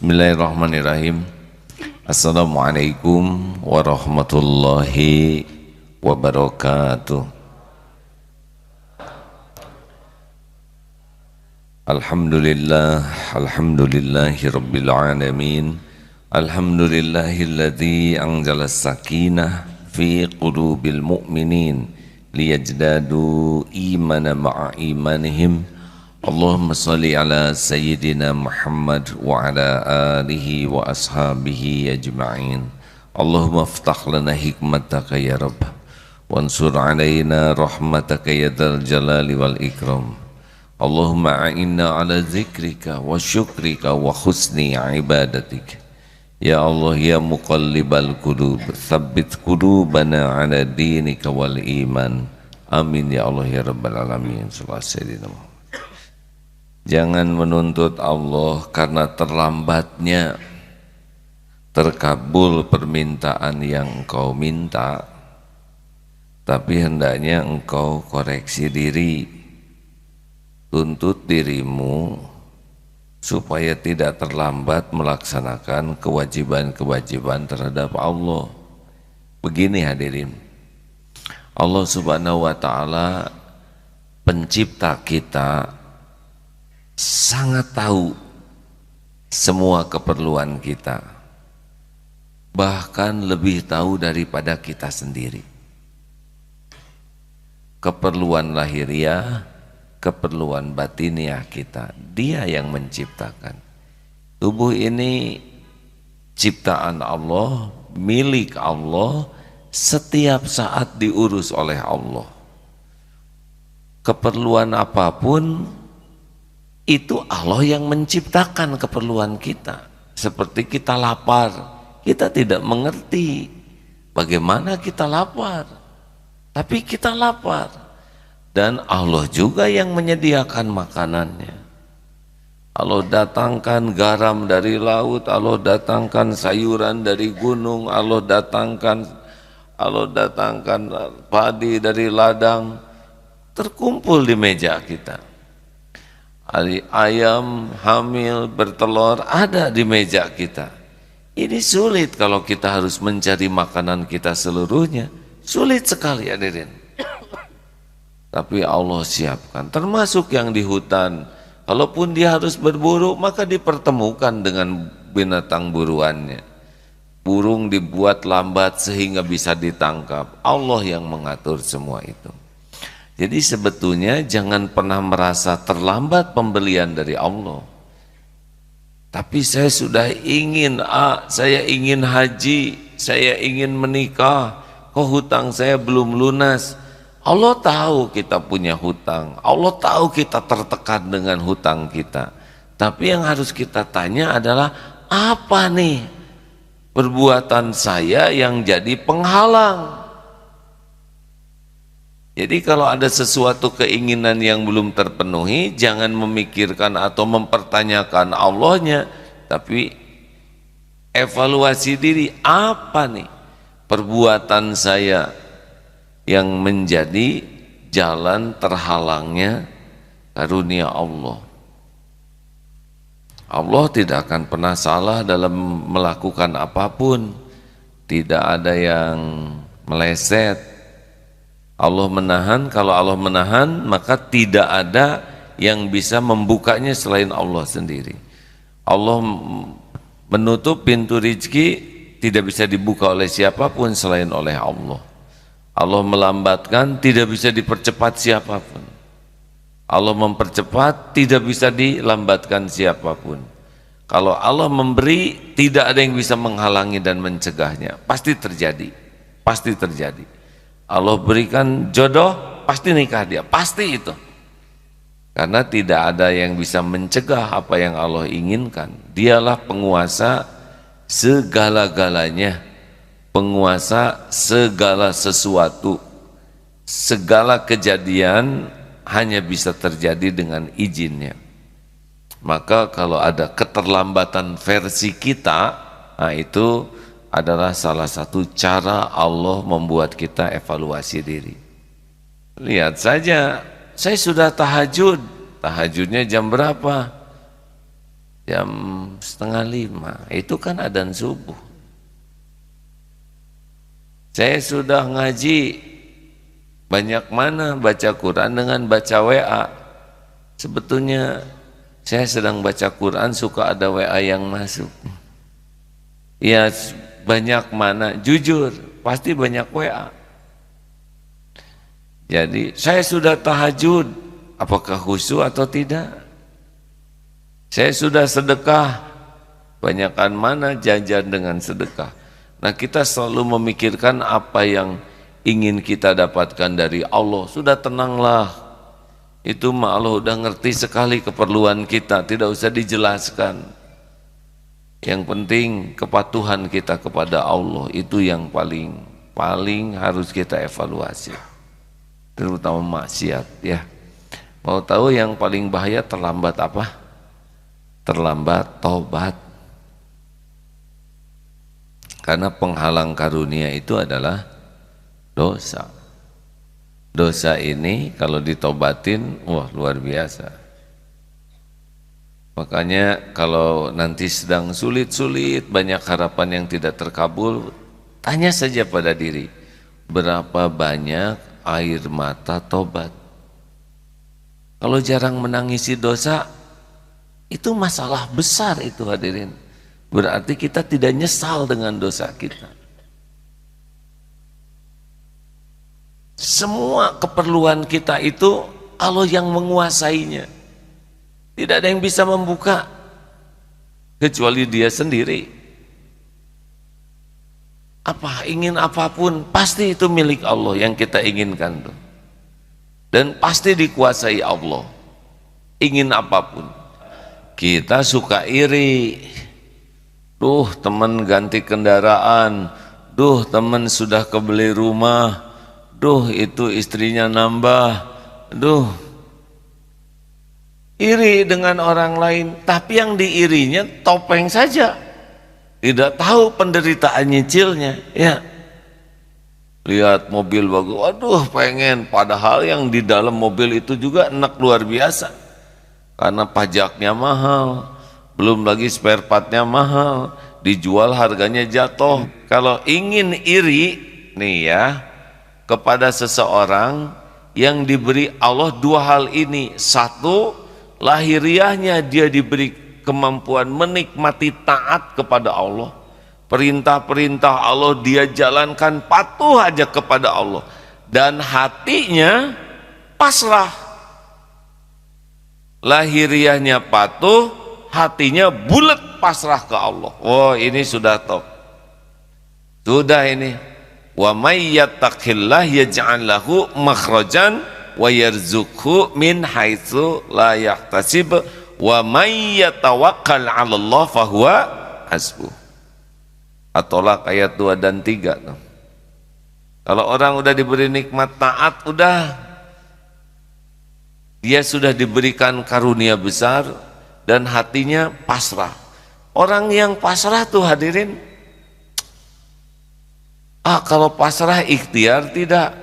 Bismillahirrahmanirrahim. Assalamualaikum warahmatullahi wabarakatuh. Alhamdulillah, alhamdulillahi rabbil alamin. Alhamdulillahilladzi anzala sakinah fi qulubil mu'minin liyajdadu imanan ma'a imanihim. Allahumma salli ala sayyidina Muhammad wa ala alihi wa ashabihi ajma'in. Allahumma aftah lana hikmataka ya Rabb, wansur alaina rahmataka ya dzal jalali wal ikram. Allahumma a'inna ala zikrika wa syukrika wa husni ibadatik. Ya Allah ya muqallibal qulub, tsabbit qulubana ala dinika wal iman. Amin ya Allah ya rabbal alamin. Sallallahu alaihi wasallam. Jangan menuntut Allah karena terlambatnya terkabul permintaan yang engkau minta, tapi hendaknya engkau koreksi diri, tuntut dirimu supaya tidak terlambat melaksanakan kewajiban-kewajiban terhadap Allah. Begini hadirin, Allah Subhanahu wa ta'ala pencipta kita sangat tahu semua keperluan kita, bahkan lebih tahu daripada kita sendiri. Keperluan lahiriah, keperluan batiniah kita, Dia yang menciptakan. Tubuh ini ciptaan Allah, milik Allah, setiap saat diurus oleh Allah. Keperluan apapun itu Allah yang menciptakan keperluan kita. Seperti kita lapar, kita tidak mengerti bagaimana kita lapar, tapi kita lapar. Dan Allah juga yang menyediakan makanannya. Allah datangkan garam dari laut, Allah datangkan sayuran dari gunung, Allah datangkan padi dari ladang, terkumpul di meja kita. Ayam hamil bertelur ada di meja kita. Ini sulit kalau kita harus mencari makanan kita seluruhnya, sulit sekali hadirin. Tapi Allah siapkan, termasuk yang di hutan. Kalaupun dia harus berburu, maka dipertemukan dengan binatang buruannya. Burung dibuat lambat sehingga bisa ditangkap. Allah yang mengatur semua itu. Jadi sebetulnya jangan pernah merasa terlambat pembelian dari Allah. Tapi saya sudah ingin saya ingin haji, saya ingin menikah, kok hutang saya belum lunas. Allah tahu kita punya hutang, Allah tahu kita tertekan dengan hutang kita. Tapi yang harus kita tanya adalah, apa nih perbuatan saya yang jadi penghalang? Jadi kalau ada sesuatu keinginan yang belum terpenuhi, jangan memikirkan atau mempertanyakan Allahnya, tapi evaluasi diri, apa nih perbuatan saya yang menjadi jalan terhalangnya karunia Allah. Allah tidak akan pernah salah dalam melakukan apapun, tidak ada yang meleset. Allah menahan, kalau Allah menahan maka tidak ada yang bisa membukanya selain Allah sendiri. Allah menutup pintu rezeki, tidak bisa dibuka oleh siapapun selain oleh Allah. Allah melambatkan, tidak bisa dipercepat siapapun. Allah mempercepat, tidak bisa dilambatkan siapapun. Kalau Allah memberi, tidak ada yang bisa menghalangi dan mencegahnya. Pasti terjadi, pasti terjadi. Allah berikan jodoh, pasti nikah dia, pasti itu. Karena tidak ada yang bisa mencegah apa yang Allah inginkan. Dialah penguasa segala-galanya, penguasa segala sesuatu. Segala kejadian hanya bisa terjadi dengan izinnya. Maka kalau ada keterlambatan versi kita, nah itu adalah salah satu cara Allah membuat kita evaluasi diri. Lihat saja, saya sudah tahajud, tahajudnya jam berapa? jam 4:30, itu kan adzan subuh. Saya sudah ngaji, banyak mana baca Quran dengan baca WA. Sebetulnya saya sedang baca Quran, suka ada WA yang masuk. Ya banyak mana, jujur pasti banyak WA. Jadi saya sudah tahajud, apakah khusyuk atau tidak? Saya sudah sedekah, banyakan mana jajan dengan sedekah. Nah, kita selalu memikirkan apa yang ingin kita dapatkan dari Allah. Sudah tenanglah, itu mah Allah udah ngerti sekali keperluan kita, tidak usah dijelaskan. Yang penting kepatuhan kita kepada Allah, itu yang paling harus kita evaluasi, terutama maksiat ya. Mau tahu yang paling bahaya terlambat apa? Terlambat taubat. Karena penghalang karunia itu adalah dosa. Dosa ini kalau ditobatin, wah luar biasa. Makanya kalau nanti sedang sulit-sulit, banyak harapan yang tidak terkabul, tanya saja pada diri, berapa banyak air mata tobat. Kalau jarang menangisi dosa, itu masalah besar itu hadirin. Berarti kita tidak nyesal dengan dosa kita. Semua keperluan kita itu Allah yang menguasainya. Tidak ada yang bisa membuka kecuali Dia sendiri. Ingin apapun pasti itu milik Allah yang kita inginkan tuh. Dan pasti dikuasai Allah. Ingin apapun. Kita suka iri. Duh, teman ganti kendaraan. Duh, teman sudah kebeli rumah. Duh, itu istrinya nambah. Duh, iri dengan orang lain, tapi yang diirinya topeng saja, tidak tahu penderitaan nyicilnya. Ya, lihat mobil bagus, waduh pengen, padahal yang di dalam mobil itu juga enak luar biasa, karena pajaknya mahal, belum lagi spare partnya mahal, dijual harganya jatuh. Kalau ingin iri nih ya, kepada seseorang yang diberi Allah dua hal ini. Satu, lahiriahnya dia diberi kemampuan menikmati taat kepada Allah. Perintah-perintah Allah dia jalankan, patuh aja kepada Allah. Dan hatinya pasrah. Lahiriahnya patuh, hatinya bulat pasrah ke Allah. Oh, ini sudah top. Sudah ini. Wa may yattaqillah yaj'al lahu makhrajan wa yarzuqhu min haitsu la yahtasib wa may yatawakkal 'ala Allah fahuwa hasbuh. At-Tolaq ayat 2 dan 3 tuh. Kalau orang udah diberi nikmat taat, udah dia sudah diberikan karunia besar dan hatinya pasrah. Orang yang pasrah tuh hadirin, kalau pasrah ikhtiar tidak.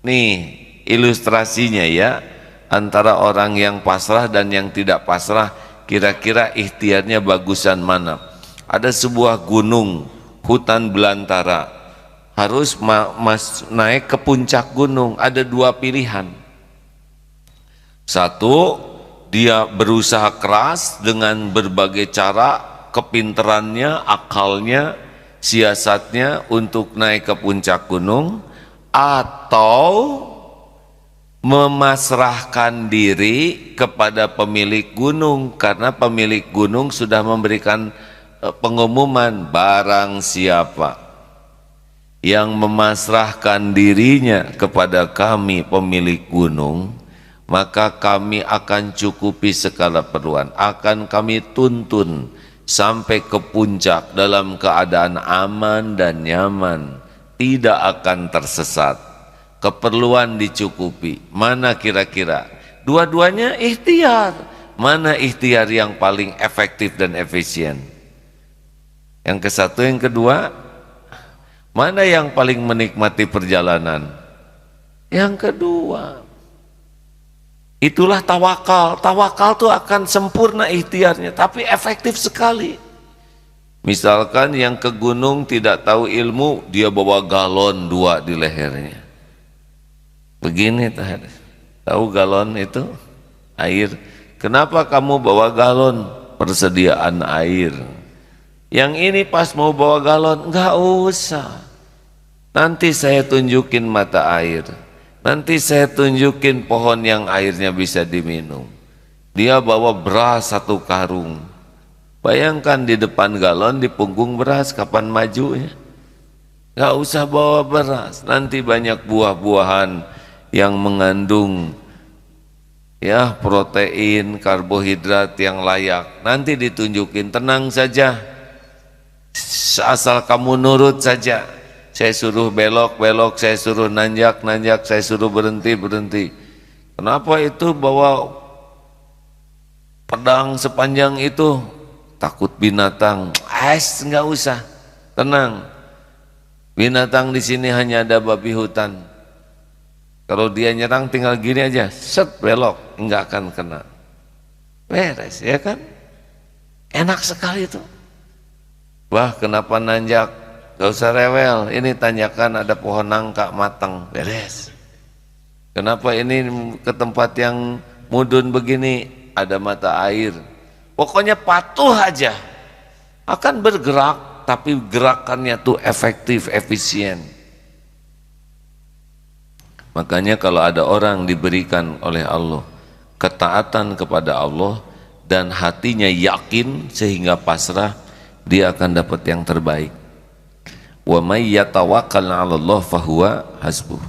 Nih ilustrasinya ya, antara orang yang pasrah dan yang tidak pasrah, kira-kira ikhtiarnya bagusan mana? Ada sebuah gunung, hutan belantara, harus naik ke puncak gunung. Ada dua pilihan. Satu, dia berusaha keras dengan berbagai cara, kepinterannya, akalnya, siasatnya untuk naik ke puncak gunung, atau memasrahkan diri kepada pemilik gunung, karena pemilik gunung sudah memberikan pengumuman, barang siapa yang memasrahkan dirinya kepada kami pemilik gunung, maka kami akan cukupi segala perluan, akan kami tuntun sampai ke puncak dalam keadaan aman dan nyaman, tidak akan tersesat, keperluan dicukupi. Mana kira-kira? Dua-duanya ikhtiar. Mana ikhtiar yang paling efektif dan efisien? Yang ke satu, yang kedua, mana yang paling menikmati perjalanan? Yang kedua. Itulah tawakal. Tawakal tuh akan sempurna ikhtiarnya, tapi efektif sekali. Misalkan yang ke gunung tidak tahu ilmu, dia bawa galon 2 di lehernya. Begini, tahu galon itu air. Kenapa kamu bawa galon? Persediaan air. Yang ini pas mau bawa galon, enggak usah. Nanti saya tunjukin mata air. Nanti saya tunjukin pohon yang airnya bisa diminum. Dia bawa beras 1 karung. Bayangkan di depan galon, di punggung beras, kapan majunya? Gak usah bawa beras. Nanti banyak buah-buahan yang mengandung ya protein, karbohidrat yang layak. Nanti ditunjukin, tenang saja. Asal kamu nurut saja. Saya suruh belok, saya suruh nanjak, saya suruh berhenti. Kenapa itu bawa pedang sepanjang itu? Takut binatang. Nggak usah, tenang. Binatang di sini hanya ada babi hutan. Kalau dia nyerang tinggal gini aja, set belok, nggak akan kena. Beres, ya kan? Enak sekali itu. Wah, kenapa nanjak? Gak usah rewel, ini tanyakan ada pohon nangka matang, beres. Kenapa ini ke tempat yang mudun begini, ada mata air. Pokoknya patuh aja, akan bergerak, tapi gerakannya tuh efektif, efisien. Makanya kalau ada orang diberikan oleh Allah ketaatan kepada Allah dan hatinya yakin sehingga pasrah, dia akan dapat yang terbaik. Wa may yatawakkal 'ala Allah fahuwa hasbuh.